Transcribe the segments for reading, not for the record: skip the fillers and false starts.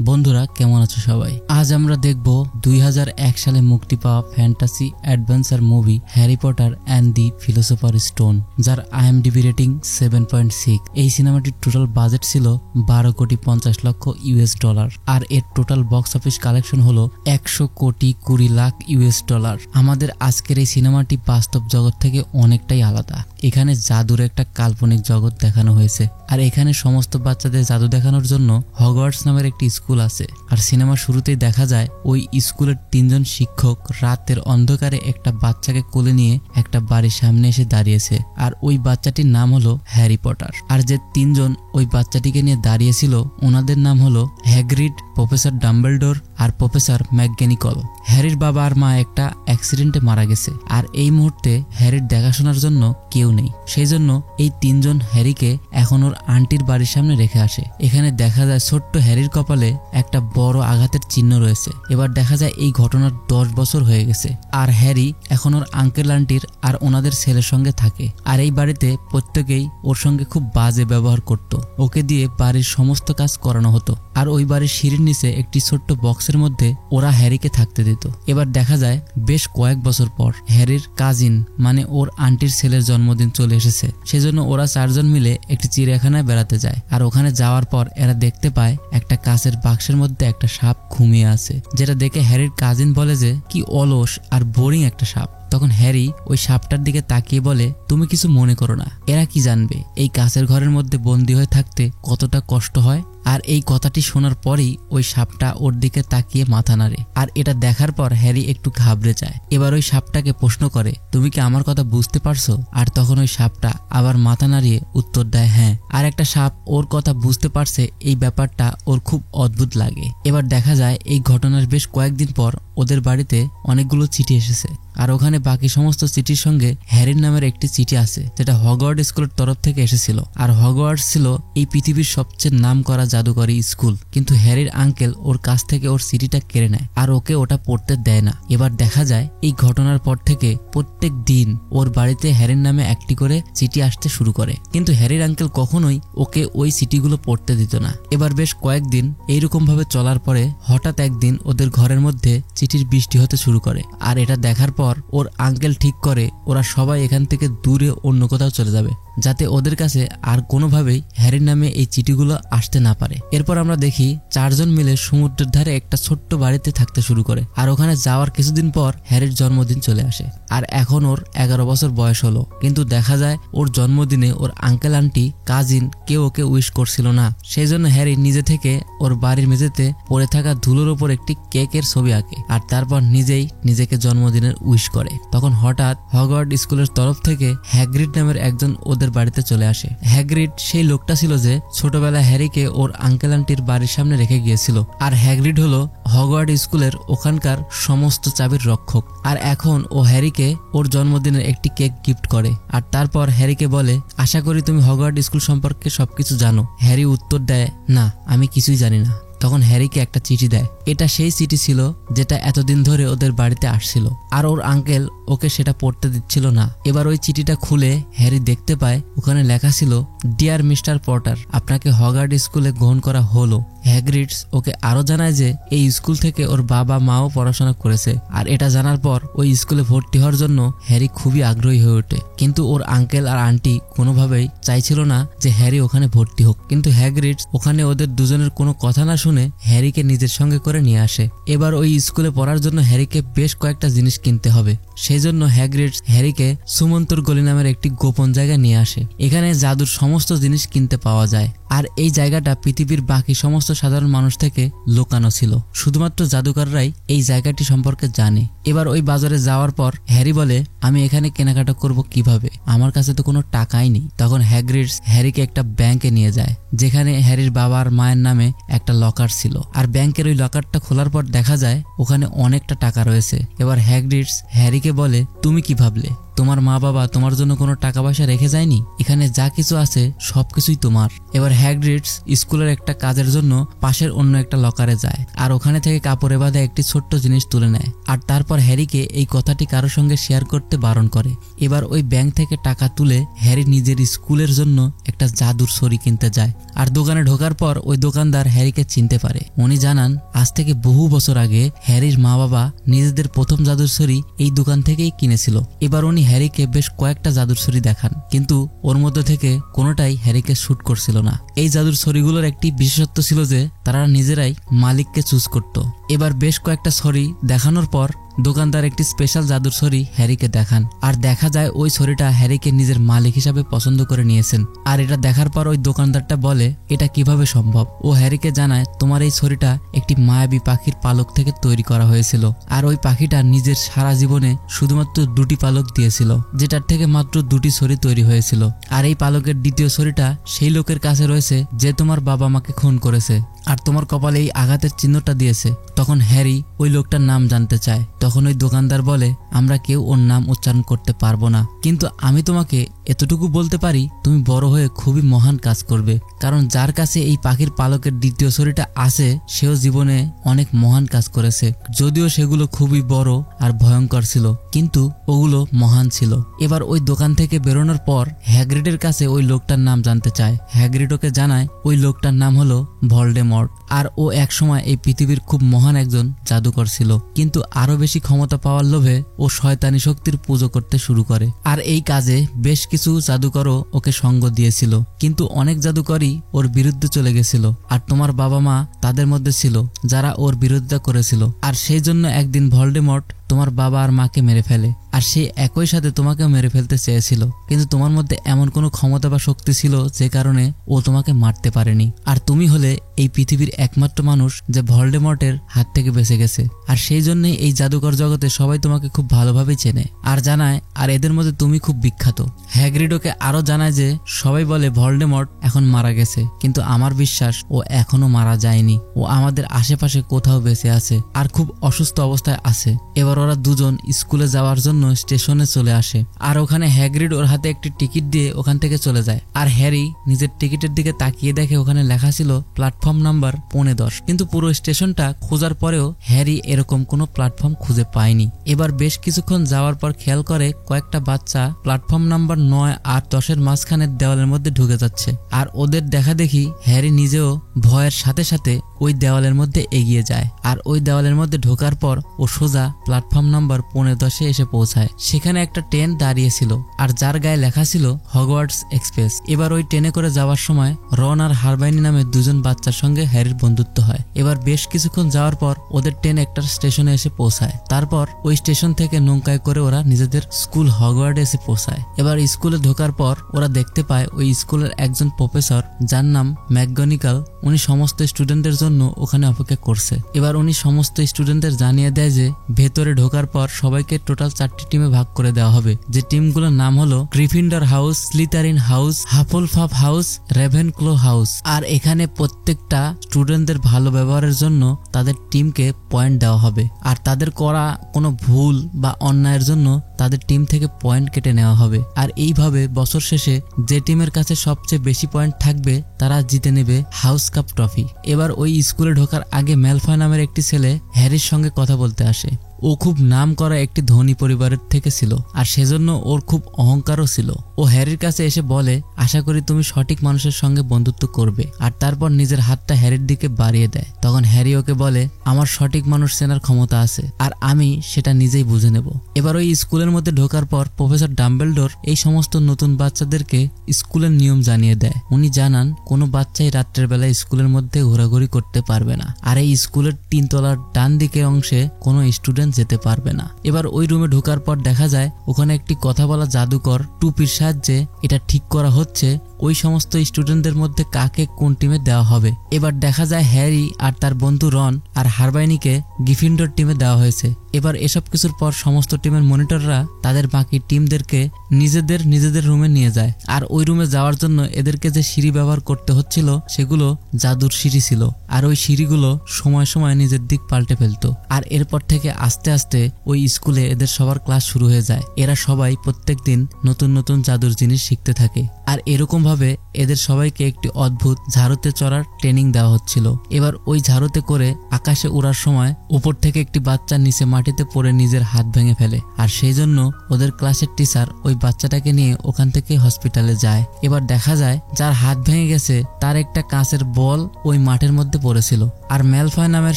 বন্ধুরা কেমন আছো সবাই? আজ আমরা দেখব 2001 সালে মুক্তি পাওয়া fantasy adventure movie Harry Potter and the philosopher stone, যার IMDb রেটিং 7.6। এই সিনেমাটির টোটাল বাজেট ছিল 12,50,00,000 আর এর টোটাল বক্স অফিস কালেকশন হলো 100,20,00,000 আমাদের আজকের এই সিনেমাটি বাস্তব জগৎ থেকে অনেকটাই আলাদা। এখানে জাদুর একটা কাল্পনিক জগৎ দেখানো হয়েছে, আর এখানে সমস্ত বাচ্চাদের জাদু দেখানোর জন্য হগওয়ার্টস নামের একটি স্কুল আছে। আর সিনেমার শুরুতেই দেখা যায় ওই স্কুলের 3 জন শিক্ষক রাতের অন্ধকারে একটা বাচ্চাকে কোলে নিয়ে একটা বাড়ির সামনে এসে দাঁড়িয়েছে, আর ওই বাচ্চাটির নাম হলো হ্যারি পটার। আর যে 3 জন ওই বাচ্চাটিকে নিয়ে দাঁড়িয়েছিল ওনাদের নাম হলো হ্যাগ্রিড, প্রফেসর ডাম্বলডোর আর প্রফেসর ম্যাকগনিকল। হ্যারির বাবা আর মা একটা অ্যাক্সিডেন্টে মারা গেছে, আর এই মুহূর্তে হ্যারির দেখাশোনার জন্য কেউ নেই। সেই জন্য এই 3 জন হ্যারিকে এখন ওর আন্টির বাড়ির সামনে রেখে আসে। এখানে দেখা যায় ছোট্ট হ্যারির কপালে একটা বড় আঘাতের চিহ্ন রয়েছে। এবার দেখা যায় এই ঘটনার 10 বছর হয়ে গেছে, আর হ্যারি এখন ওর আঙ্কেল আন্টির আর ওনাদের ছেলের সঙ্গে থাকে। আর এই বাড়িতে প্রত্যেকেই ওর সঙ্গে খুব বাজে ব্যবহার করত, ওকে দিয়ে বাড়ির সমস্ত কাজ করানো হতো। আর ওই বাড়ির সিঁড়ির নিচে একটি ছোট্ট বক্সের মধ্যে ওরা হ্যারিকে থাকতে দিত। এবার দেখা যায় বেশ কয়েক বছর পর হ্যারির কাজিন মানে ওর আন্টির ছেলের জন্মদিন চলে এসেছে। সেজন্য ওরা 4 জন মিলে একটি চিড়িয়াখানায় বেড়াতে যায়। আর ওখানে যাওয়ার পর এরা দেখতে পায় একটা কাঁচের বাক্সের মধ্যে একটা সাপ ঘুমিয়ে আছে, যেটা দেখে হ্যারির কাজিন বলে যে কি অলস আর বোরিং একটা সাপ। তখন হ্যারি ওই সাপটার দিকে তাকিয়ে বলে, তুমি কিছু মনে করো না, এরা কি জানবে এই কাঁচের ঘরের মধ্যে বন্দী হয়ে থাকতে কতটা কষ্ট হয়। আর এই কথাটি শোনার পরেই ওই সাপটা ওর দিকে তাকিয়ে মাথা নাড়ে। আর এটা দেখার পর হ্যারি একটু ঘাবড়ে যায়। এবার ওই সাপটাকে প্রশ্ন করে, তুমি কি আমার কথা বুঝতে পারছো? আর তখন ওই সাপটা আবার মাথা নাড়িয়ে উত্তর দেয় হ্যাঁ। আর একটা সাপ ওর কথা বুঝতে পারছে, এই ব্যাপারটা ওর খুব অদ্ভুত লাগে। এবার দেখা যায় এই ঘটনার বেশ কয়েকদিন পর ওদের বাড়িতে অনেকগুলো চিঠি এসেছে, আর ওখানে বাকি সমস্ত চিঠির সঙ্গে হ্যারির নামের একটি চিঠি আছে, যেটা হগওয়ার্টস স্কুলের তরফ থেকে এসেছিল। আর হগওয়ার্টস ছিল এই পৃথিবীর সবচেয়ে নামকরা জাদুকরী স্কুল, কিন্তু হ্যারির আঙ্কেল ওর কাছ থেকে ওর চিঠিটা কেড়ে নেয় আর ওকে ওটা পড়তে দেয় না। এবার দেখা যায় এই ঘটনার পর থেকে প্রত্যেক দিন ওর বাড়িতে হ্যারির নামে একটি করে চিঠি আসতে শুরু করে, কিন্তু হ্যারির আঙ্কেল কখনোই ওকে ওই চিঠিগুলো পড়তে দিত না। এবার বেশ কয়েকদিন এইরকম ভাবে চলার পরে হঠাৎ একদিন ওদের ঘরের মধ্যে চিঠির বৃষ্টি হতে শুরু করে। আর এটা দেখার পর ওর আঙ্কেল ঠিক করে ওরা সবাই এখান থেকে দূরে অন্য কোথাও চলে যাবে, যাতে ওদের কাছে আর কোনোভাবেই হ্যারির নামে এই চিঠিগুলো আসতে না পারে। এরপর আমরা দেখি 4 জন মিলে সমুদ্রের ধারে একটা ছোট্ট বাড়িতে থাকতে শুরু করে। আর ওখানে যাওয়ার কিছুদিন পর হ্যারির জন্মদিন চলে আসে, আর এখন ওর 11 বছর বয়স হলো। কিন্তু দেখা যায় ওর জন্মদিনে ওর আঙ্কেল আন্টি কাজিন কেউ ওকে উইশ করছিল না। সেই জন্য হ্যারি নিজে থেকে ওর বাড়ির মেঝেতে পড়ে থাকা ধুলোর ওপর একটি কেকের ছবি আঁকে, আর তারপর নিজেই নিজেকে জন্মদিনের উইশ করে। তখন হঠাৎ হগওয়ার্টস স্কুলের তরফ থেকে হ্যাগ্রিড নামের একজন ওদের বাড়িতে চলে আসে। হ্যাগ্রিড সেই লোকটা ছিল যে ছোটবেলায় হ্যারিকে ওর আঙ্কেল আন্টির বাড়ির সামনে রেখে গিয়েছিল। আর হ্যাগ্রিড হলো হগওয়ার্টস স্কুলের ওখানকার সমস্ত চাবির রক্ষক। আর এখন ও হ্যারিকে ওর জন্মদিনের একটি কেক গিফট করে, আর তারপর হ্যারিকে বলে, আশা করি তুমি হগওয়ার্টস স্কুল সম্পর্কে সবকিছু জানো। হ্যারি উত্তর দেয়, না, আমি কিছুই জানি না। তখন হ্যারিকে একটা চিঠি দেয়। এটা সেই চিঠি ছিল যেটা এতদিন ধরে ওদের বাড়িতে আসছিল, আর ওর আঙ্কেল ওকে সেটা পড়তে দিচ্ছিল না। এবার ওই চিঠিটা খুলে হ্যারি দেখতে পায় ওখানে লেখা ছিল, ডিয়ার মিস্টার পটার, আপনাকে হগওয়ার্টস স্কুলে গ্রহণ করা হলো। হ্যাগ্রিডস ওকে আরো জানায় যে এই স্কুল থেকে ওর বাবা মাও পড়াশোনা করেছে। আর এটা জানার পর ওই স্কুলে ভর্তি হওয়ার জন্য হ্যারি খুবই আগ্রহী হয়ে ওঠে, কিন্তু ওর আঙ্কেল আর আন্টি কোনোভাবেই চাইছিল না যে হ্যারি ওখানে ভর্তি হোক। কিন্তু হ্যাগ্রিডস ওখানে ওদের দুজনের কোনো কথা না শুনে হ্যারিকে নিজের সঙ্গে করে নিয়ে আসে। এবার ওই স্কুলে পড়ার জন্য হ্যারিকে বেশ কয়েকটা জিনিস কিনতে হবে। সেই জন্য হ্যাগ্রিডস হ্যারিকে সুমন্তর গলি নামের একটি গোপন জায়গায় নিয়ে আসে। এখানে জাদুর সমস্ত জিনিস কিনতে পাওয়া যায়, আর এই জায়গাটা পৃথিবীর বাকি সমস্ত সাধারণ মানুষ থেকে লুকানো ছিল। শুধুমাত্র জাদুকররাই এই জায়গাটি সম্পর্কে জানে। এবার ওই বাজারে যাওয়ার পর হ্যারি বলে, আমি এখানে কেনাকাটা করব কিভাবে, আমার কাছে তো কোনো টাকাই নেই। তখন হ্যাগ্রিডস হ্যারিকে একটা ব্যাংকে নিয়ে যায়, যেখানে হ্যারির বাবার মায়ের নামে একটা লকার ছিল। আর ব্যাংকের ওই লকারটা খোলার পর দেখা যায় ওখানে অনেকটা টাকা রয়েছে। এবার হ্যাগ্রিডস হ্যারিকে বলে, তুমি কি ভাবলে তোমার মা বাবা তোমার জন্য কোনো টাকা পয়সা রেখে যায়নি? এখানে যা কিছু আছে সবকিছুই তোমার। এবার হ্যাগ্রিড স্কুলের একটা কাজের জন্য পাশের অন্য একটা লকারে যায় আর ওখানে থেকে কাপড়ে বাঁধা একটি ছোট্ট জিনিস তুলে নেয়। আর তারপর হ্যারিকে এই কথাটি কারো সঙ্গে শেয়ার করতে বারণ করে। এবার ওই ব্যাংক থেকে টাকা তুলে হ্যারি নিজের স্কুলের জন্য একটা জাদুর ছড়ি কিনতে যায়। আর দোকানে ঢোকার পর ওই দোকানদার হ্যারিকে চিনতে পারে। উনি জানান আজ থেকে বহু বছর আগে হ্যারির মা বাবা নিজেদের প্রথম জাদুর ছড়ি এই দোকান থেকেই কিনেছিল। এবার উনি হ্যারিকে বেশ কয়েকটা জাদুর ছড়ি দেখান, কিন্তু ওর মধ্যে থেকে কোনোটাই হ্যারিকে শুট করছিল না। এই জাদুর ছড়িগুলোর একটি বিশেষত্ব ছিল যে তারা নিজেরাই মালিককে চুজ করত। এবার বেশ কয়েকটা ছড়ি দেখানোর পর দোকানদার একটি স্পেশাল জাদুর ছড়ি হ্যারিকে দেখান। আর দেখা যায় ওই ছড়িটা হ্যারিকে নিজের মালিক হিসাবে পছন্দ করে নিয়েছেন। আর এটা দেখার পর ওই দোকানদারটা বলে এটা কিভাবে সম্ভব। ও হ্যারিকে জানায় তোমার এই ছড়িটা একটি মায়াবী পাখির পালক থেকে তৈরি করা হয়েছিল। আর ওই পাখিটা নিজের সারা জীবনে শুধুমাত্র 2টি পালক দিয়েছিল, যেটার থেকে মাত্র 2টি ছড়ি তৈরি হয়েছিল। আর এই পালকের দ্বিতীয় ছড়িটা সেই লোকের কাছে রয়েছে যে তোমার বাবা মাকে খুন করেছে আর তোমার কপালে এই আঘাতের চিহ্নটা দিয়েছে। তখন হ্যারি ওই লোকটার নাম জানতে চায়। তখন ওই দোকানদার বলে আমরা কেউ ওর নাম উচ্চারণ করতে পারবো না, কিন্তু আমি তোমাকে এতটুকু বলতে পারি তুমি বড় হয়ে খুবই মহান কাজ করবে, কারণ যার কাছে এই পাখির পালকের দ্বিতীয় ছড়িটা আছে সেও জীবনে অনেক মহান কাজ করেছে। যদিও সেগুলো খুবই বড় আর ভয়ঙ্কর ছিল, কিন্তু ওগুলো মহান ছিল। এবার ওই দোকান থেকে বেরোনোর পর হ্যাগ্রিডের কাছে ওই লোকটার নাম জানতে চায়। হ্যাগ্রিড ওকে জানায় ওই লোকটার নাম হলো ভলডেমর্ট। আর ও একসময় এই পৃথিবীর খুব মহান একজন জাদুকর ছিল, কিন্তু আরো বেশি ক্ষমতা পাওয়ার লোভে ও শয়তানি শক্তির পুজো করতে শুরু করে। আর এই কাজে বেশ কিছু জাদুকরও ওকে সঙ্গ দিয়েছিল, কিন্তু অনেক জাদুকরই ওর বিরুদ্ধে চলে গেছিল। আর তোমার বাবা মা তাদের মধ্যে ছিল যারা ওর বিরোধিতা করেছিল। আর সেই জন্য একদিন ভলডেমর্ট তোমার বাবা আর মাকে মেরে ফেলে। আর সে একই সাথে তোমাকেও মেরে ফেলতে চেয়েছিল, কিন্তু তোমার মধ্যে এমন কোনো ক্ষমতা বা শক্তি ছিল যে কারণে ও তোমাকে মারতে পারেনি। আর তুমি হলে এই পৃথিবীর একমাত্র মানুষ যে ভলডেমর্টের হাত থেকে বেঁচে গেছে। আর সেই জন্যই এই জাদুকর জগতে সবাই তোমাকে খুব ভালোভাবেই চেনে আর জানায়, আর এদের মধ্যে তুমি খুব বিখ্যাত। হ্যাগ্রিড ওকে আরো জানায় যে সবাই বলে ভলডেমর্ট এখন মারা গেছে, কিন্তু আমার বিশ্বাস ও এখনো মারা যায়নি। ও আমাদের আশেপাশে কোথাও বেঁচে আছে আর খুব অসুস্থ অবস্থায় আছে। এবার ওরা দুজন স্কুলে যাওয়ার জন্য স্টেশনে চলে আসে। আর ওখানে হ্যাগ্রিড ওর হাতে একটি টিকিট দিয়ে ওখান থেকে চলে যায়। আর হ্যারি নিজের টিকিটের দিকে তাকিয়ে দেখে ওখানে লেখা ছিল প্ল্যাটফর্ম নাম্বার 10:15। কিন্তু পুরো স্টেশনটা খোঁজার পরেও হ্যারি এরকম কোনো প্ল্যাটফর্ম খুঁজে পায়নি। এবার বেশ কিছুক্ষণ যাওয়ার পর খেয়াল করে কয়েকটা বাচ্চা প্ল্যাটফর্ম নাম্বার 9 আর 10-এর মাঝখানের দেওয়ালের মধ্যে ঢুকে যাচ্ছে। আর ওদের দেখা দেখি হ্যারি নিজেও ভয়ের সাথে সাথে ওই দেওয়ালের মধ্যে এগিয়ে যায়। আর ওই দেওয়ালের মধ্যে ঢোকার পর ও সোজা প্ল্যাটফর্ম নাম্বার 15-10-এ এসে পৌঁছায়। সেখানে একটা ট্রেন দাঁড়িয়েছিল আর যার গায়ে লেখা ছিল হগওয়ার্টস এক্সপ্রেস। এবার ওই ট্রেনে করে যাওয়ার সময় রন আর হারমাইনি নামে দুজন বাচ্চার সঙ্গে হ্যারির বন্ধুত্ব হয়। এবার বেশ কিছুক্ষণ যাওয়ার পর ওদের ট্রেন একটা স্টেশনে এসে পৌঁছায়। তারপর ওই স্টেশন থেকে নৌকায় করে ওরা নিজেদের স্কুল হগওয়ার্ডে এসে পৌঁছায়। এবার স্কুলে ঢোকার পর ওরা দেখতে পায় ওই স্কুলের একজন প্রফেসর যার নাম ম্যাকগনিকাল, উনি সমস্ত স্টুডেন্টদের জন্য ওখানে অপেক্ষা করছে। এবার উনি সমস্ত স্টুডেন্টদের জানিয়ে দেয় যে ভেতরে ঢোকার পর সবাইকে টোটাল 4টি টিমে ভাগ করে দেওয়া হবে, যে টিমগুলোর নাম হলো Gryffindor house, Slytherin house, Hufflepuff house, Ravenclaw house. আর এখানে প্রত্যেকটা স্টুডেন্টদের ভালো ব্যবহারের জন্য তাদের টিমকে পয়েন্ট দেওয়া হবে, আর তাদের করা কোনো ভুল বা অন্যায়ের জন্য তাদের টিম থেকে পয়েন্ট কেটে নেওয়া হবে। আর এইভাবে বছর শেষে যে টিমের কাছে সবচেয়ে বেশি পয়েন্ট থাকবে তারা জিতে নেবে হাউস কাপ ট্রফি। এবার ওই স্কুলে ঢোকার আগে ম্যালফয় নামের একটি ছেলে হ্যারির সঙ্গে কথা বলতে আসে। ও খুব নাম করা একটি ধনী পরিবারের থেকে ছিল, আর সেজন্য ওর খুব অহংকারও ছিল। ও হ্যারির কাছে এসে বলে আশা করি তুমি সঠিক মানুষের সঙ্গে বন্ধুত্ব করবে। আর তারপর নিজের হাতটা হ্যারির দিকে বাড়িয়ে দেয়। তখন হ্যারি ওকে বলে আমার সঠিক মানুষ চেনার ক্ষমতা আছে আর আমি সেটা নিজেই বুঝে নেব। এবার ওই স্কুলের মধ্যে ঢোকার পর প্রফেসর ডাম্বেলডোর এই সমস্ত নতুন বাচ্চাদেরকে স্কুলের নিয়ম জানিয়ে দেয়। উনি জানান কোনো বাচ্চাই রাত্রের বেলায় স্কুলের মধ্যে ঘোরাঘুরি করতে পারবে না, আর এই স্কুলের 3 তলার ডান দিকে অংশে কোনো স্টুডেন্ট যেতে পারবে না। এবার ওই রুমে ঢোকার পর দেখা যায় ওখানে একটি কথা বলা জাদুকর টুপির সাহায্যে এটা ঠিক করা হচ্ছে ওই সমস্ত স্টুডেন্টদের মধ্যে কাকে কোন টিমে দেওয়া হবে। এবার দেখা যায় হ্যারি আর তার বন্ধু রন আর হারমাইনিকে গ্রিফিন্ডর টিমে দেওয়া হয়েছে। এবার এসব কিছুর পর সমস্ত টিমের মনিটররা তাদের বাকি টিমদেরকে নিজেদের রুমে নিয়ে যায়। আর ওই রুমে যাওয়ার জন্য এদেরকে যে সিঁড়ি ব্যবহার করতে হচ্ছিল সেগুলো জাদুর সিঁড়ি ছিল, আর ওই সিঁড়িগুলো সময় সময় নিজের দিক পাল্টে ফেলতো। আর এরপর থেকে আস্তে আস্তে ওই স্কুলে এদের সবার ক্লাস শুরু হয়ে যায়। এরা সবাই প্রত্যেক দিন নতুন নতুন জাদুর জিনিস শিখতে থাকে। আর এরকম ভাবে এদের সবাইকে একটি অদ্ভুত ঝাড়ুতে চড়ার ট্রেনিং দেওয়া হচ্ছিল। এবার ওই ঝাড়ুতে করে আকাশে উড়ার সময় উপর থেকে একটি বাচ্চা নিচে মাটিতে পড়ে নিজের হাত ভেঙে ফেলে, আর সেই জন্য ওদের ক্লাসের টিচার ওই বাচ্চাটাকে নিয়ে ওখান থেকে হসপিটালে যায়। এবার দেখা যায় যার হাত ভেঙে গেছে তার একটা কাঁচের বল ওই মাঠের মধ্যে পড়েছিল, আর ম্যালফয় নামের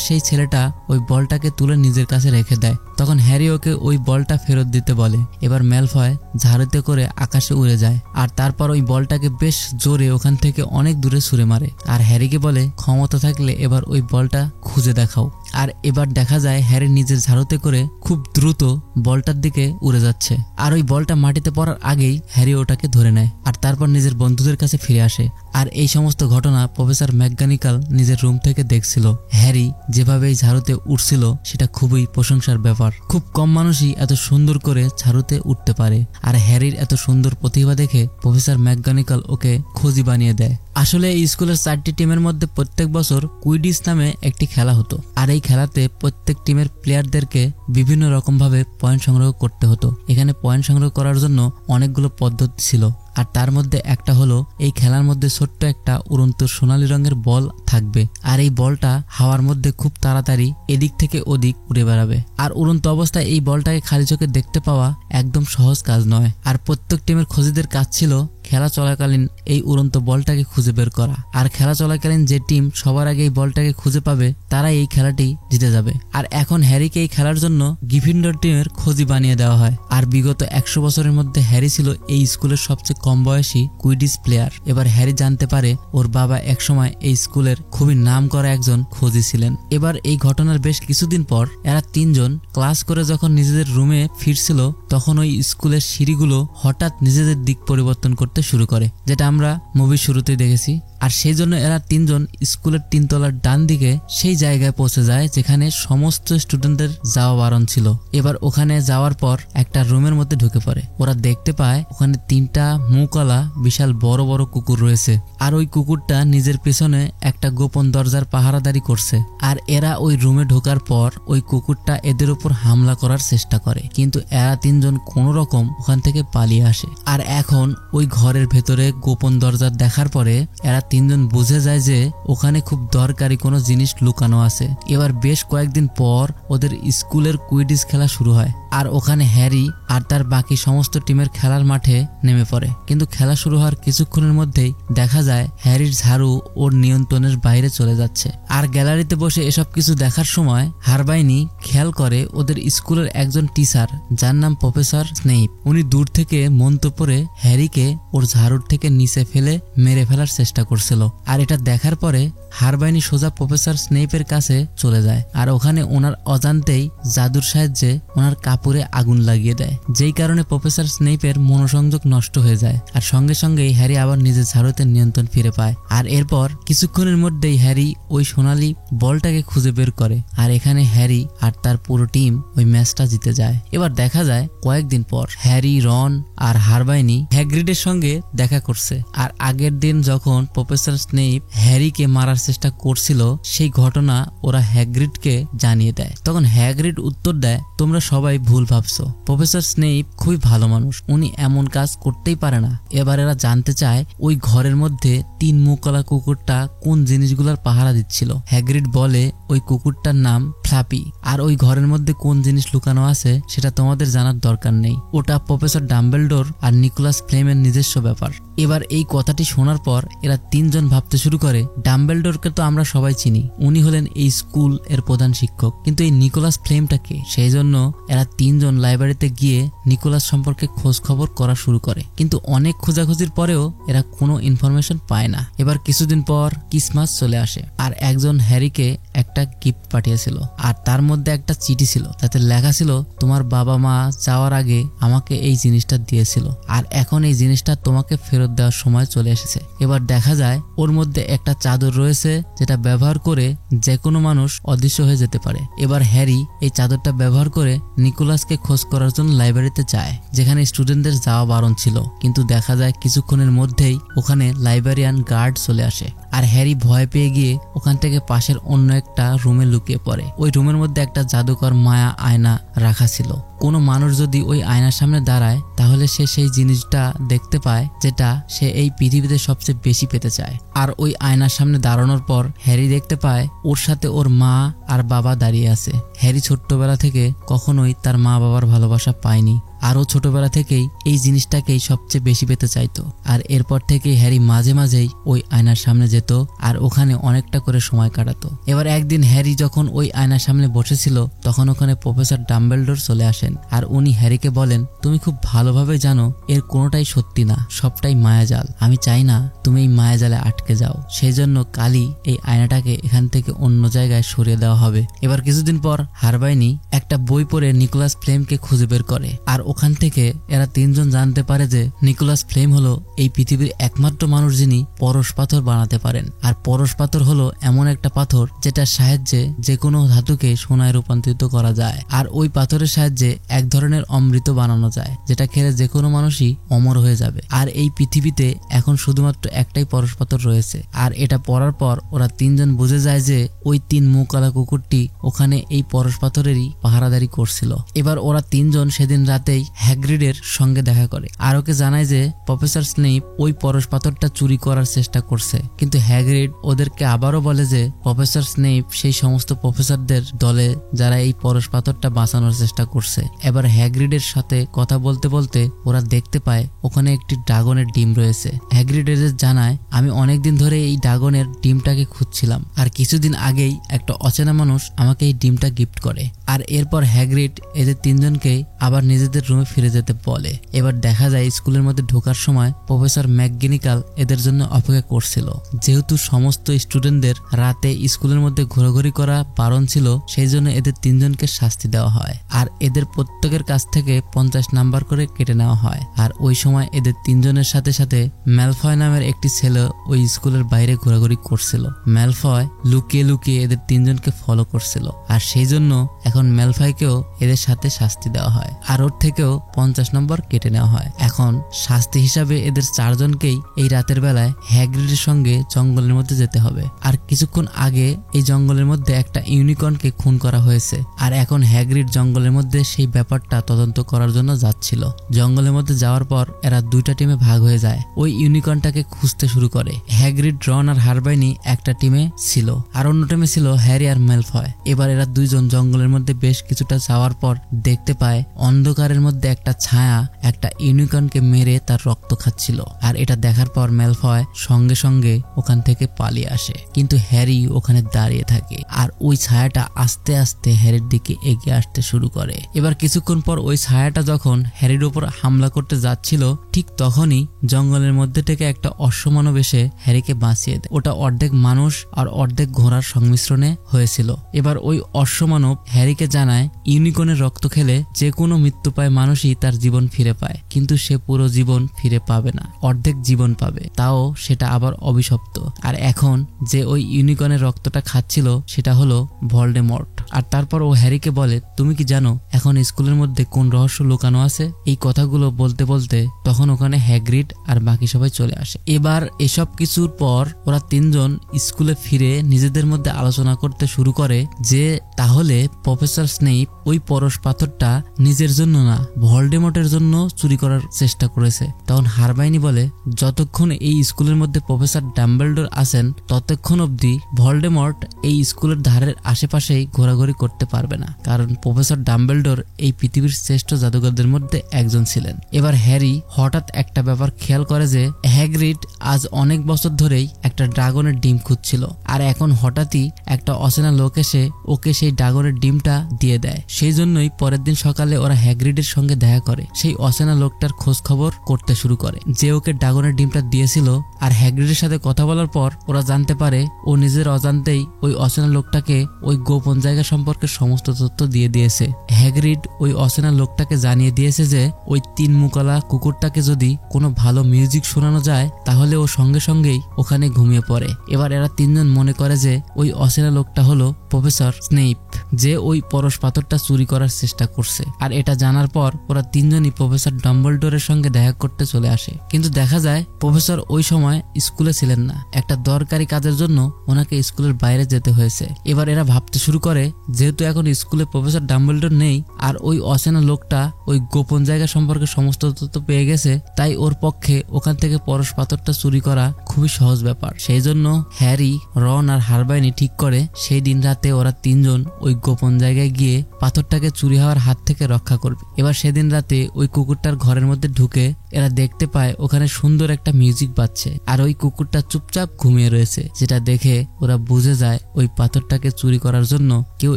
সেই ছেলেটা ওই বলটাকে তুলে নিজের কাছে রেখে দেয়। তখন হ্যারি ওকে ওই বলটা ফেরত দিতে বলে। এবার ম্যালফয় ঝাড়ুতে করে আকাশে উড়ে যায়, আর তারপর ওই বলটাকে বেশ জোরে ওখান থেকে অনেক দূরে ছুঁড়ে মারে, আর হ্যারিকে বলে ক্ষমতা থাকলে এবার ওই বলটা খুঁজে দেখাও। আর এবার দেখা যায় হ্যারি নিজের ঝাড়ুতে করে খুব দ্রুত বলটার দিকে উড়ে যাচ্ছে, আর ওই বলটা মাটিতে পড়ার আগেই হ্যারি ওটাকে ধরে নেয়, আর তারপর নিজের বন্ধুদের কাছে ফিরে আসে। আর এই সমস্ত ঘটনা প্রফেসর ম্যাকগানিকাল নিজের রুম থেকে দেখছিল। হ্যারি যেভাবে এই ঝাড়ুতে উঠছিল সেটা খুবই প্রশংসার ব্যাপার। খুব কম মানুষই এত সুন্দর করে ঝাড়ুতে উঠতে পারে, আর হ্যারির এত সুন্দর প্রতিভা দেখে প্রফেসর ম্যাকগানিকাল ওকে খোঁজি বানিয়ে দেয়। আসলে এই স্কুলের 4টি টিমের মধ্যে প্রত্যেক বছর কুইডিচ নামে একটি খেলা হতো, আর এই খেলাতে প্রত্যেক টিমের প্লেয়ারদেরকে বিভিন্ন রকম ভাবে পয়েন্ট সংগ্রহ করতে হতো। এখানে পয়েন্ট সংগ্রহ করার জন্য অনেকগুলো পদ্ধতি ছিল, আর তার মধ্যে একটা হলো এই খেলার মধ্যে ছোট্ট একটা উড়ন্ত সোনালী রঙের বল থাকবে, আর এই বলটা হাওয়ার মধ্যে খুব তাড়াতাড়ি এদিক থেকে ওদিক উড়ে বেড়াবে। আর উড়ন্ত অবস্থায় এই বলটাকে খালি চোখে দেখতে পাওয়া একদম সহজ কাজ নয়, আর প্রত্যেক টিমের খোঁজিদের কাজ ছিল খেলা চলাকালীন এই উড়ন্ত বলটাকে খুঁজে বের করা। আর খেলা চলাকালীন যে টিম সবার আগে এই বলটাকে খুঁজে পাবে তারাই এই খেলাটি জিতে যাবে। আর এখন হ্যারিকে এই খেলার জন্য গ্রিফিন্ডর টিমের খোঁজি বানিয়ে দেওয়া হয়। আর বিগত 100 বছরের মধ্যে হ্যারি ছিল এই স্কুলের সবচেয়ে কম বয়সী কুইডিচ প্লেয়ার। এবার হ্যারি জানতে পারে ওর বাবা একসময় এই স্কুলের খুবই নাম করা একজন খোঁজি ছিলেন। এবার এই ঘটনার বেশ কিছুদিন পর এরা 3 জন ক্লাস করে যখন নিজেদের রুমে ফিরছিল তখন ওই স্কুলের সিঁড়িগুলো হঠাৎ নিজেদের দিক পরিবর্তন করতে শুরু করে, যেটা আমরা মুভির শুরুতেই দেখেছি। আর সেই জন্য এরা 3 জন স্কুলের 3 তলার ডান দিকে সেই জায়গায় পৌঁছে যায় যেখানে সমস্ত স্টুডেন্টদের যাওয়া বারণ ছিল। এবার ওখানে যাওয়ার পর একটা রুমের মধ্যে ঢুকে পড়ে। ওরা দেখতে পায় ওখানে 3টা মুখওয়ালা বিশাল বড় বড় কুকুর রয়েছে, আর ওই কুকুরটা নিজের পেছনে একটা গোপন দরজার পাহারাদারি করছে। আর এরা ওই রুমে ঢোকার পর ওই কুকুরটা এদের উপর হামলা করার চেষ্টা করে, কিন্তু এরা 3 জন কোনো রকম ওখান থেকে পালিয়ে আসে। আর এখন ওই ঘরের ভেতরে গোপন দরজা দেখার পরে এরা 3 জন বুঝে যায় যে ওখানে খুব দরকারি কোনো জিনিস লুকানো আছে। এবার বেশ কয়েকদিন পর ওদের স্কুলের কুইডিচ খেলা শুরু হয়, আর ওখানে হ্যারি আর তার বাকি সমস্ত টিমের খেলার মাঠে নেমে পড়ে। কিন্তু খেলা শুরু হওয়ার কিছুক্ষণের মধ্যেই দেখা যায় হ্যারির ঝাড়ু ওর নিয়ন্ত্রণের বাইরে চলে যাচ্ছে। আর গ্যালারিতে বসে এসব কিছু দেখার সময় হারবাইনি খেয়াল করে ওদের স্কুলের একজন টিচার যার নাম প্রফেসর স্নেইপ, উনি দূর থেকে মন্তব্য করে হ্যারিকে ওর ঝাড়ুর থেকে নিচে ফেলে মেরে ফেলার চেষ্টা করছিল। আর এটা দেখার পরে হারবাইনি সোজা প্রফেসর স্নেইপের কাছে চলে যায়, আর ওখানে ওনার অজান্তেই জাদুর সাহায্যে ওনার কাপড়ে আগুন লাগিয়ে দেয়, যেই কারণে প্রফেসর স্নেইপের মনোসংযোগ নষ্ট হয়ে যায়। আর সঙ্গে সঙ্গেই হ্যারি আবার নিজের ঝাড়ুতে নিয়ন্ত্রণ ফিরে পায়। আর এরপর কিছুক্ষণের মধ্যেই হ্যারি ওই সোনালী বলটাকে খুঁজে বের করে, আর এখানে হ্যারি আর তার পুরো টিম ওই ম্যাচটা জিতে যায়। এবার দেখা যায় কয়েকদিন পর হ্যারি, রন আর হারবাইনি হ্যাগ্রিডের সঙ্গে দেখা করছে। আর আগের দিন যখন প্রফেসর স্নেইপ হ্যারিকে মারার চেষ্টা করছিল সেই ঘটনা ওরা হ্যাগ্রিডকে জানিয়ে দেয়। তখন হ্যাগ্রিড উত্তর দেয়, তোমরা সবাই ভুল ভাবছো, প্রফেসর স্নেইপ খুবই ভালো মানুষ, উনি এমন কাজ করতেই পারে না। এবার এরা জানতে চায় ওই ঘরের মধ্যে 3 মুখওয়ালা কুকুরটা কোন জিনিসগুলোর পাহারা দিচ্ছিল। হ্যাগ্রিড বলে ওই কুকুরটার নাম ফ্লাপি, আর ওই ঘরের মধ্যে কোন জিনিস লুকানো আছে সেটা তোমাদের জানার দরকার নেই, ওটা প্রফেসর ডাম্বেলডোর আর নিকোলাস ফ্লেমের নিজস্ব ব্যাপার। এবার এই কথাটি শোনার পর এরা 3 জন ভাবতে শুরু করে, ডাম্বেলডোরকে তো আমরা সবাই চিনি, উনি হলেন এই স্কুল এর প্রধান শিক্ষক, কিন্তু এই নিকোলাস ফ্লেমটা কে? সেই জন্য এরা 3 জন লাইব্রেরিতে গিয়ে নিকোলাস সম্পর্কে খোঁজ খবর করা শুরু করে, কিন্তু অনেক খোঁজাখুঁজির পরেও এরা কোনো ইনফরমেশন পায় না। এবার কিছুদিন পর ক্রিসমাস চলে আসে, আর একজন হ্যারিকে একটা গিফট পাঠিয়েছিল, আর তার মধ্যে একটা চিঠি ছিল, তাতে লেখা ছিল, তোমার বাবা মা যাওয়ার আগে আমাকে এই জিনিসটা দিয়েছিল, আর এখন এই জিনিসটা তোমাকে ফেরত দেওয়ার সময় চলে এসেছে। এবার দেখা যায় ওর মধ্যে একটা চাদর রয়েছে যেটা ব্যবহার করে যে কোনো মানুষ অদৃশ্য হয়ে যেতে পারে। এবার হ্যারি এই চাদরটা ব্যবহার করে নিকোলাসকে খোঁজ করার জন্য লাইব্রেরিতে যায়, যেখানে স্টুডেন্টদের যাওয়া বারণ ছিল, কিন্তু দেখা যায় কিছুক্ষণের মধ্যেই ওখানে লাইব্রেরিয়ান গার্ড চলে আসে। আর হ্যারি ভয় পেয়ে গিয়ে ওখান থেকে পাশের অন্য একটা রুমে লুকিয়ে পড়ে। ওই রুমের মধ্যে একটা জাদুকর মায়া আয়না রাখা ছিল। কোনো মানুষ যদি ওই আয়নার সামনে দাঁড়ায় তাহলে সে সেই জিনিসটা দেখতে পায় যেটা সে এই পৃথিবীতে সবচেয়ে বেশি পেতে চায়। আর ওই আয়নার সামনে দাঁড়ানোর পর হ্যারি দেখতে পায় ওর সাথে ওর মা আর বাবা দাঁড়িয়ে আছে। হ্যারি ছোট্টবেলা থেকে কখনোই তার মা বাবার ভালোবাসা পায়নি, আরও ছোটবেলা থেকেই এই জিনিসটাকেই সবচেয়ে বেশি পেতে চাইতো। আর এরপর থেকে হ্যারি মাঝে মাঝেই ওই আয়নার সামনে যেত আর ওখানে অনেকটা করে সময় কাটাতো। এবার একদিন হ্যারি যখন ওই আয়নার সামনে বসেছিল তখন ওখানে প্রফেসর ডাম্বেলডোর চলে আসেন। আর উনি হ্যারিকে বলেন, তুমি খুব ভালোভাবে জানো এর কোনোটাই সত্যি না, সবটাই মায়াজাল। আমি চাই না তুমি এই মায়াজালে আটকে যাও, সেই জন্য কালই এই আয়নাটাকে এখান থেকে অন্য জায়গায় সরিয়ে দেওয়া হবে। এবার কিছুদিন পর হারমাইনি একটা বই পড়ে নিকোলাস ফ্লেমকে খুঁজে বের করে। আর ওখান থেকে এরা তিনজন জানতে পারে যে নিকোলাস ফ্লেম হলো এই পৃথিবীর একমাত্র মানুষ যিনি পরশ পাথর বানাতে পারেন। আর পরশ পাথর হলো এমন একটা পাথর যেটার সাহায্যে যে কোনো ধাতুকে সোনায় রূপান্তরিত করা যায়। আর ওই পাথরের সাহায্যে এক ধরনের অমৃত বানানো যায় যেটা খেলে যে কোনো মানুষই অমর হয়ে যাবে। আর এই পৃথিবীতে এখন শুধুমাত্র একটাই পরশ পাথর রয়েছে। আর এটা পড়ার পর ওরা তিনজন বুঝে যায় যে ওই তিন মুখওয়ালা কুকুরটি ওখানে এই পরশ পাথরেরই পাহারাদারি করছিল। এবার ওরা তিনজন সেদিন রাতেই হ্যাগ্রিডের সঙ্গে দেখা করে আর ওকে জানায় যে প্রফেসর স্নেপ ওই পরশ পাথরটা চুরি করার চেষ্টা করছে। কিন্তু হ্যাগ্রিড ওদেরকে আবারও বলে যে প্রফেসর স্নেপ সেই সমস্ত প্রফেসরদের দলে যারা এই পরশ পাথরটা বাঁচানোর চেষ্টা করছে। এবার হ্যাগ্রিডের সাথে কথা বলতে বলতে ওরা দেখতে পায় ওখানে একটি ড্রাগনের ডিম রয়েছে। হ্যাগ্রিড এদের জানায়, আমি অনেকদিন ধরে এই ড্রাগনের ডিমটাকে খুঁজছিলাম আর কিছুদিন আগেই একটা অচেনা মানুষ আমাকে এই ডিমটা গিফট করে। আর এরপর হ্যাগ্রিড এদের তিনজনকে আবার নিজেদের রুমে ফিরে যেতে বলে। এবার দেখা যায় স্কুলের মধ্যে ঢোকার সময় প্রফেসর ম্যাকগিনিকাল এদের জন্য অপেক্ষা করছিল। যেহেতু সমস্ত স্টুডেন্টদের রাতে স্কুলের মধ্যে ঘোরাঘুরি করা বারণ ছিল সেই জন্য এদের তিনজনকে শাস্তি দেওয়া হয় আর এদের প্রত্যেকের কাছ থেকে 50 নাম্বার করে কেটে নেওয়া হয়। আর ওই সময় এদের তিনজনের সাথে সাথে ম্যালফয় নামের একটি ছেলে ওই স্কুলের বাইরে ঘোরাঘুরি করছিল। ম্যালফয় লুকিয়ে লুকিয়ে এদের তিনজনকে ফলো করছিল আর সেই জন্য এখন ম্যালফয়কেও এদের সাথে শাস্তি দেওয়া হয় আর ওর থেকেও 50 নম্বর কেটে নেওয়া হয়। এখন শাস্তি হিসাবে এদের চারজনকেই এই রাতের বেলায় হ্যাগ্রিডের সঙ্গে জঙ্গলের মধ্যে যেতে হবে। আর কিছুক্ষণ আগে এই জঙ্গলের মধ্যে একটা ইউনিকর্নকে খুন করা হয়েছে আর এখন হ্যাগ্রিড জঙ্গলের মধ্যে সেই ব্যাপারটা তদন্ত করার জন্য যাচ্ছিল। জঙ্গলের মধ্যে যাওয়ার পর এরা দুইটা টিমে ভাগ হয়ে যায়, ওই ইউনিকর্নটাকে খুঁজতে শুরু করে। হ্যাগ্রিড, রন আর হারমাইনি একটা টিমে ছিল আর অন্য টিমে ছিল হ্যারি আর ম্যালফয়। এবার এরা দুইজন জঙ্গলের মধ্যে বেশ কিছুটা যাওয়ার পর দেখতে পায় অন্ধকারের মধ্যে একটা ছায়া একটা ইউনিকর্নকে মেরে তার রক্ত খাচ্ছিল। আর এটা দেখার পর ম্যালফয় সঙ্গে সঙ্গে ওখান থেকে পালিয়ে আসে, কিন্তু হ্যারি ওখানে দাঁড়িয়ে থাকে আর ওই ছায়াটা আস্তে আস্তে হ্যারির দিকে এগিয়ে আসতে শুরু করে। এবার কিছুক্ষণ পর ওই ছায়াটা যখন হ্যারির উপর হামলা করতে যাচ্ছিল ঠিক তখনই জঙ্গলের মধ্যে থেকে একটা অশ্বমানব এসে হ্যারিকে বাঁচিয়ে দেয়। ওটা অর্ধেক মানুষ আর অর্ধেক ঘোড়ার সংমিশ্রণে হয়েছিল। এবার ওই অশ্বমানব হ্যারিকে জানায় ইউনিকর্নের রক্ত খেলে যে কোনো মৃত্যুপায় মানুষই তার জীবন ফিরে পায়, কিন্তু সে পুরো জীবন ফিরে পাবে না, অর্ধেক জীবন পাবে, তাও সেটা আবার অভিশপ্ত। আর এখন যে ওই ইউনিকর্নের রক্তটা খাচ্ছিল সেটা হলো ভলডেমর্ট। আর তারপর ও হ্যারিকে বলে, তুমি কি জানো এখন স্কুলের মধ্যে কোন রহস্য লুকানো আছে? এই কথাগুলো বলতে বলতে তখন ওখানে হ্যাগ্রিড আর বাকি সবাই চলে আসে। এবার এসব কিছুর পর ওরা তিনজন স্কুলে ফিরে নিজেদের মধ্যে আলোচনা করতে শুরু করে যে তাহলে প্রফেসর স্নেপ ওই পরশ পাথরটা নিজের জন্য না ভলডেমর্টের জন্য চুরি করার চেষ্টা করেছে। তখন হারমাইনি বলে, যতক্ষণ এই স্কুলের মধ্যে প্রফেসর ডাম্বেলডোর আছেন ততক্ষণ অবধি ভলডেমর্ট এই স্কুলের ধারের আশেপাশেই ঘোরাঘুরি করতে পারবে না, কারণ প্রফেসর ডাম্বেলডোর এই পৃথিবীর শ্রেষ্ঠ জাদুকরদের মধ্যে একজন ছিলেন। এবার হ্যারি হঠাৎ একটা ব্যাপার খেয়াল করে যে হ্যাগ্রিড আজ অনেক বছর ধরেই একটা ড্রাগনের ডিম খুঁজছিল আর এখন হঠাৎই একটা অচেনা লোক এসে ওকে সেই ড্রাগনের ডিমটা দিয়ে দেয়। সেই জন্যই পরের দিন সকালে ওরা হ্যাগ্রিডের সঙ্গে দেখা করে সেই অচেনা লোকটার খোঁজ খবর করতে শুরু করে যে ওকে ড্রাগনের ডিমটা দিয়েছিল। আর হ্যাগ্রিডের সাথে কথা বলার পর ওরা জানতে পারে ও নিজের অজান্তেই ওই অচেনা লোকটাকে ওই গোপন জায়গা সম্পর্কে সমস্ত তথ্য দিয়ে দিয়েছে। হ্যাগ্রিড ওই অচেনা লোকটাকে জানিয়ে দিয়েছে যে ওই তিন মুখওয়ালা কুকুরটাকে যদি কোনো ভালো মিউজিক শোনানো যায় তাহলে ও সঙ্গে সঙ্গেই ওখানে ঘুমিয়ে পড়ে। এবার এরা তিনজন মনে করে যে ওই অচেনা লোকটা হলো প্রফেসর স্নেইপ, যে ওই পরশ পাথরটা চুরি করার চেষ্টা করছে। আর এটা জানার পর ওরা তিনজনই প্রফেসর ডাম্বলডোরের সঙ্গে দেখা করতে চলে আসে। কিন্তু দেখা যায় প্রফেসর ওই সময় স্কুলে ছিলেন না, একটা দরকারি কাজের জন্য ওনাকে স্কুলের বাইরে যেতে হয়েছে। এবার এরা ভাবতে শুরু করে, যেহেতু এখন স্কুলে প্রফেসর ডাম্বলডোর নেই আর ওই অচেনা লোকটা ওই গোপন জায়গা সম্পর্কে সমস্ত তথ্য পেয়ে গেছে, তাই ওর পক্ষে ওখান থেকে পরশ পাথরটা চুরি করা খুবই সহজ ব্যাপার। সেই জন্য হ্যারি, রন আর হারমাইনি ঠিক করে সেই দিন রাতে ওরা তিনজন ওই গোপন জায়গায় গিয়ে পাথরটাকে চুরি হওয়ার হাত থেকে রক্ষা করবে। এবার সেদিন রাতে ওই কুকুরটার ঘরের মধ্যে ঢুকে এরা দেখতে পায় ওখানে সুন্দর একটা মিউজিক বাজছে আর ওই কুকুরটা চুপচাপ ঘুমিয়ে রয়েছে, যেটা দেখে ওরা বুঝে যায় ওই পাথরটাকে চুরি করার জন্য কেউ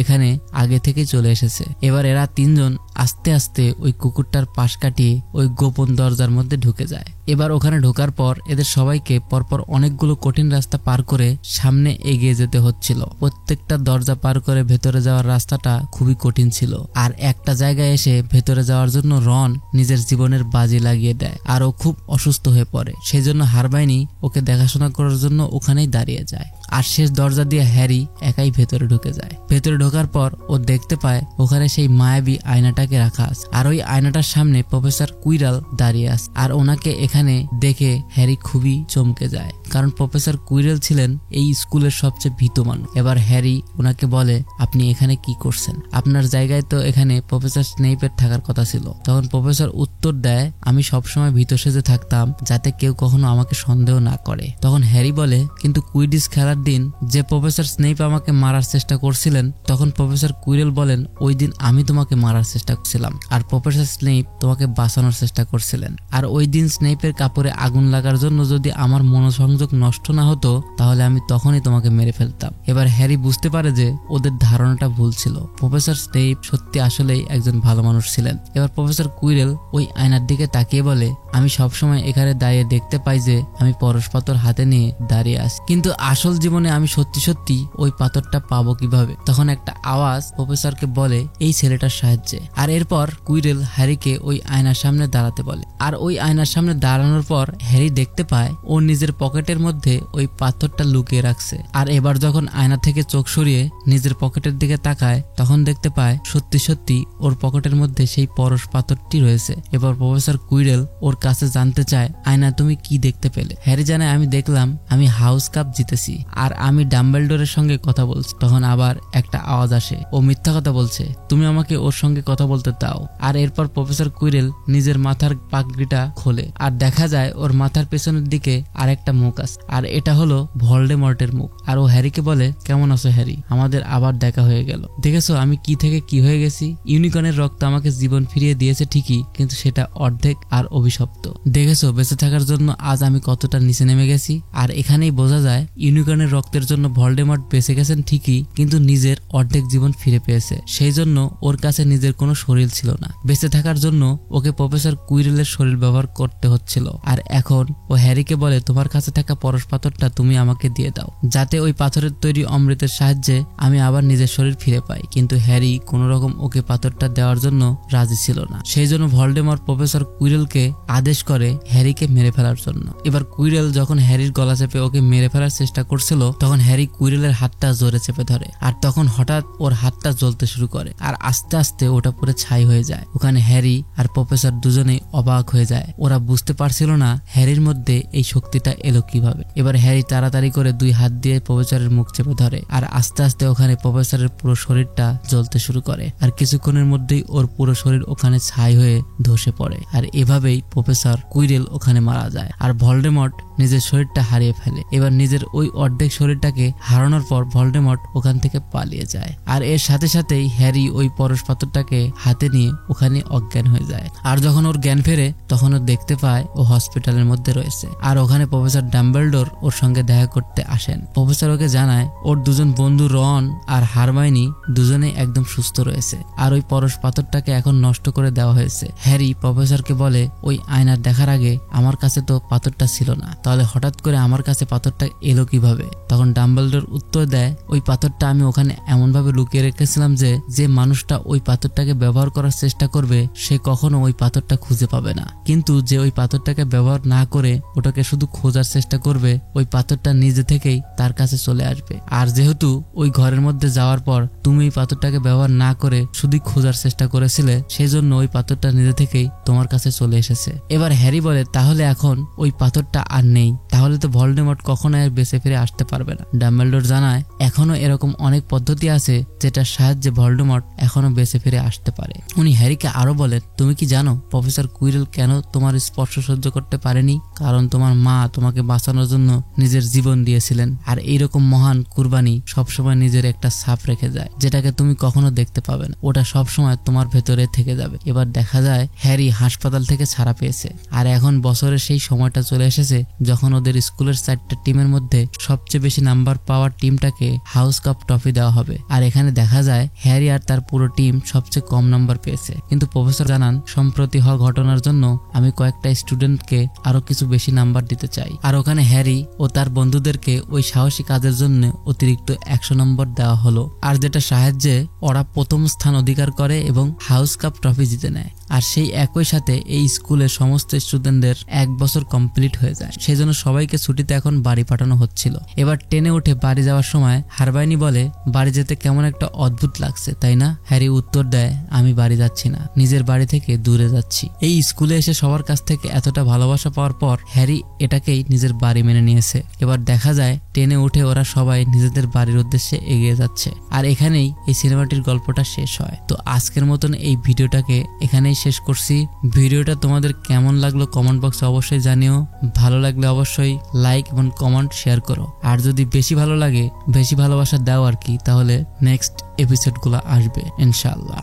এখানে আগে থেকে চলে এসেছে। এবার এরা তিনজন আস্তে আস্তে ওই কুকুরটার পাশ কাটিয়ে ওই গোপন দরজার মধ্যে ঢুকে যায়। এবার ওখানে ঢোকার পর এদের সবাইকে পরপর অনেকগুলো কঠিন রাস্তা পার করে সামনে এগিয়ে যেতে হচ্ছিল। প্রত্যেকটা দরজা পার করে ভেতরে যাওয়ার রাস্তাটা খুবই কঠিন ছিল। আর একটা জায়গায় এসে ভেতরে যাওয়ার জন্য রন নিজের জীবনের বাজি লাগিয়ে দেয় আর ও খুব অসুস্থ হয়ে পড়ে। সেই জন্য হারমাইনি ওকে দেখাশোনা করার জন্য ওখানেই দাঁড়িয়ে যায়। আর শেষ দরজা দিয়ে হ্যারি একাই ভেতরে ঢুকে যায়। ভেতরে ঢোকার পর ও দেখতে পায় ওখানে সেই মায়াবী আয়নাটাকে রাখা আছে আর ওই আয়নাটার সামনে প্রফেসর কুইরাল দাঁড়িয়ে আছে। আর ওনাকে এখানে দেখে হ্যারি খুবই চমকে যায়, কারণ প্রফেসর কুইরাল ছিলেন এই স্কুলের সবচেয়ে ভীত মানুষ। এবার হ্যারি ওনাকে বলে, আপনি এখানে কি করছেন? আপনার জায়গায় তো এখানে প্রফেসর স্নেইপের থাকার কথা ছিল। তখন প্রফেসর উত্তর দেয়, আমি সবসময় ভীত সেজে থাকতাম যাতে কেউ কখনো আমাকে সন্দেহ না করে। তখন হ্যারি বলে, কিন্তু কুইডিচ খেলার দিন যে প্রফেসর স্নেইপ আমাকে মারার চেষ্টা করছিলেন, তখন প্রফেসর কুইরেল বলেন, ওই দিন আমি তোমাকে মারার চেষ্টা করছিলাম আর প্রফেসর স্নেইপ তোমাকে বাঁচানোর চেষ্টা করছিলেন। আর ওই দিন স্নেইপের কাপড়ে আগুন লাগার জন্য যদি আমার মনোসংযোগ নষ্ট না হতো, তাহলে আমি তখনই তোমাকে মেরে ফেলতাম। এবার হ্যারি বুঝতে পারে যে ওদের ধারণাটা ভুল ছিল, প্রফেসর স্নেইপ সত্যি আসলেই একজন ভালো মানুষ ছিলেন। এবার প্রফেসর কুইরেল ওই আয়নার দিকে তাকিয়ে বলে, আমি সবসময় এখানে দাঁড়িয়ে দেখতে পাই যে আমি পরশ পাথর হাতে নিয়ে দাঁড়িয়ে আছি, কিন্তু আসল জীবনে আমি সত্যি সত্যি ওই পাথরটা পাবো কিভাবে? তখন একটা আওয়াজ প্রফেসরকে বলে, এই ছেলেটার সাহায্যে। আর এরপর কুইরেল হ্যারিকে ওই আয়নার সামনে দাঁড়াতে বলে। আর ওই আয়নার সামনে দাঁড়ানোর পর হ্যারি দেখতে পায় ও নিজের পকেটের মধ্যে ওই পাথরটা লুকিয়ে রাখছে। আর এবার যখন আয়না থেকে চোখ সরিয়ে নিজের পকেটের দিকে তাকায়, তখন দেখতে পায় সত্যি সত্যি ওর পকেটের মধ্যে সেই পরশ পাথরটি রয়েছে। এবার প্রফেসর কুইরেল ওর কাছে জানতে চায়, আয়না তুমি কি দেখতে পেলে? হ্যারি জানায়, আমি দেখলাম আমি হাউস কাপ জিতেছি আর আমি ডাম্বলডোরের সঙ্গে কথা বলছি। তখন আবার একটা আওয়াজ আসে, ও মিথ্যা কথা বলছে, তুমি আমাকে ওর সঙ্গে কথা বলতে দাও। আর এরপর প্রফেসর কুইরেল নিজের মাথার পাগড়িটা খোলে আর দেখা যায় ওর মাথার পেছনের দিকে আরেকটা মুখ আছে, আর এটা হলো ভলডেমর্টের মুখ। আর ও হ্যারিকে বলে, কেমন আছো হ্যারি? আমাদের আবার দেখা হয়ে গেল। দেখেছো আমি কি থেকে কি হয়ে গেছি? ইউনিকর্নের রক্ত আমাকে জীবন ফিরিয়ে দিয়েছে ঠিকই, কিন্তু সেটা অর্ধেক আর অভিশপ্ত। দেখেছো বেঁচে থাকার জন্য আজ আমি কতটা নিচে নেমে গেছি। আর এখানেই বোঝা যায় ইউনিকর্নের রক্তের জন্য ভলডেমর্ট বেঁচে গেছেন ঠিকই, কিন্তু নিজের অর্ধেক জীবন ফিরে পেয়েছে। সেই জন্য ওর কাছে নিজের কোনো শরীর ছিল না। বেঁচে থাকার জন্য ওকে প্রফেসর কুইরেলের শরীর ব্যবহার করতে হচ্ছিল। আর এখন ও হ্যারিকে বলে, তোমার কাছে থাকা পরশ পাথরটা তুমি আমাকে দিয়ে দাও, যাতে ওই পাথরের তৈরি অমৃতের সাহায্যে আমি আবার নিজের শরীর ফিরে পাই। কিন্তু হ্যারি কোন রকম ওকে পাথরটা দেওয়ার জন্য রাজি ছিল না। সেই জন্য ভলডেমর্ট প্রফেসর কুইরেলকে আদেশ করে হ্যারিকে মেরে ফেলার জন্য। এবার কুইরেল যখন হ্যারির গলা চেপে ওকে মেরে ফেলার চেষ্টা করছিল, তখন হ্যারি কুইরেলের হাতটা জোরে চেপে ধরে। আর তখন হঠাৎ ওর হাতটা জ্বলতে শুরু করে আর আস্তে আস্তে ওটা পুরো ছাই হয়ে যায়। ওখানে হ্যারি আর প্রফেসর দুজনেই অবাক হয়ে যায়। ওরা বুঝতে পারছিল না হ্যারির মধ্যে এই শক্তিটা এলো কিভাবে। এবার হ্যারি তাড়াতাড়ি করে দুই হাত দিয়ে প্রফেসরের মুখ চেপে ধরে আর আস্তে আস্তে ওখানে প্রফেসরের পুরো শরীরটা জ্বলতে শুরু করে। আর কিছুক্ষণের মধ্যেই ওর পুরো শরীর ওখানে ছাই হয়ে ধসে পড়ে। আর এভাবেই প্রফেসর কুইরেল ওখানে মারা যায় আর ভলডেমর্ট নিজের শরীরটা হারিয়ে ফেলে। এবার নিজের ওই অর্ধেক শরীরটাকে হারানোর পর ভলডেমর্ট ওখান থেকে পালিয়ে যায়। আর এর সাথে সাথেই হ্যারি ওই পরশ পাথরটাকে হাতে নিয়ে ওখানে অজ্ঞান হয়ে যায়। আর যখন ওর জ্ঞান ফেরে তখন ও দেখতে পায় ও হসপিটালের মধ্যে রয়েছে। আর ওখানে প্রফেসর ডাম্বলডোর ওর সঙ্গে দেখা করতে আসেন। প্রফেসর ওকে জানায় ওর দুজন বন্ধু রন আর হারমাইনি দুজনেই একদম সুস্থ রয়েছে আর ওই পরশ পাথরটাকে এখন নষ্ট করে দেওয়া হয়েছে। হ্যারি প্রফেসরকে বলে, ওই আয়নার দেখার আগে আমার কাছে তো পাথরটা ছিল না, তাহলে হঠাৎ করে আমার কাছে পাথরটা এলো কিভাবে? তখন ডাম্বলডোর উত্তর দেয়, ওই পাথরটা আমি ওখানে এমনভাবে লুকিয়ে রেখেছিলাম যে মানুষটা ওই পাথরটাকে ব্যবহার করার চেষ্টা করবে সে কখনো ওই পাথরটা খুঁজে পাবে না, কিন্তু যে ওই পাথরটাকে ব্যবহার না করে ওটাকে শুধু খোঁজার চেষ্টা করবে ওই পাথরটা নিজে থেকেই তার কাছে চলে আসবে। আর যেহেতু ওই ঘরের মধ্যে যাওয়ার পর তুমি এই পাথরটাকে ব্যবহার না করে শুধু খোঁজার চেষ্টা করেছিলে, সেই জন্য ওই পাথরটা নিজে থেকেই তোমার কাছে চলে এসেছে। এবার হ্যারি বলে, তাহলে এখন ওই পাথরটা আর নেই, তাহলে তো ভলডেমর্ট কখনো আর বেঁচে ফিরে আসতে পারবে না। ডাম্বলডোর জানায় এখনো এরকম অনেক পদ্ধতি আছে যেটার সাহায্যে ভলডেমর্ট এখনো বেঁচে ফিরে আসতে পারে। উনি হ্যারিকে আরো বলেন, তুমি কি জানো প্রফেসর কুইরেল কেন তোমার স্পর্শ সহ্য করতে পারেনি? কারণ তোমার মা তোমাকে বাঁচানোর জন্য নিজের জীবন দিয়েছিলেন, আর এইরকম মহান কুরবানি সবসময় নিজের একটা ছাপ রেখে যায় যেটাকে তুমি কখনো দেখতে পাবে না, ওটা সবসময় তোমার ভেতরে থেকে যাবে। এবার দেখা যায় হ্যারি হাসপাতাল থেকে ছাড়া পেয়েছে, আর এখন বছরের সেই সময়টা চলে এসেছে যখন ওদের স্কুলের 4টা টিমের মধ্যে সবচেয়ে বেশি নাম্বার পাওয়ার টিমটাকে হাউস কাপ ট্রফি দেওয়া হবে। আর এখানে দেখা যায় হ্যারি আর তার পুরো টিম সবচেয়ে কম নাম্বার পেয়েছে, কিন্তু প্রফেসর জানান সম্প্রতি হওয়া ঘটনার জন্য আমি কয়েকটা স্টুডেন্টকে আরো কিছু বেশি নাম্বার দিতে চাই। আর ওখানে হ্যারি ও তার বন্ধুদেরকে ওই সাহসী কাজের জন্য অতিরিক্ত 100 নম্বর দেওয়া হলো, আর যেটা সাহায্যে ওরা প্রথম স্থান অধিকার করে এবং হাউস কাপ ট্রফি জিতে নেয়। আর সেই একই সাথে এই স্কুলের সমস্ত স্টুডেন্টদের 1 বছর কমপ্লিট হয়ে যায়, সেই জন্য সবাইকে ছুটিতে এখন বাড়ি পাঠানো হচ্ছিল। এবার ট্রেনে উঠে বাড়ি যাওয়ার সময় হারমাইনি বলে, বাড়ি যেতে কেমন একটা অদ্ভুত লাগছে তাই না? হ্যারি উত্তর দেয়, আমি বাড়ি যাচ্ছি না, নিজের বাড়ি থেকে দূরে যাচ্ছি। এই স্কুলে এসে সবার কাছ থেকে এতটা ভালোবাসা পাওয়ার পর হ্যারি এটাকেই নিজের বাড়ি মেনে নিয়েছে। এবার দেখা যায় ট্রেনে উঠে ওরা সবাই নিজেদের বাড়ির উদ্দেশ্যে এগিয়ে যাচ্ছে, আর এখানেই এই সিনেমাটির গল্পটা শেষ হয়। তো আজকের মতন এই ভিডিওটাকে এখানেই শেষ করছি। ভিডিওটা তোমাদের কেমন লাগলো কমেন্ট বক্সে অবশ্যই জানিও, ভালো লাগলে অবশ্যই লাইক এবং কমেন্ট শেয়ার করো, আর যদি বেশি ভালো লাগে বেশি ভালোবাসা দাও আর কি, তাহলে নেক্সট এপিসোডগুলো আসবে ইনশাআল্লাহ।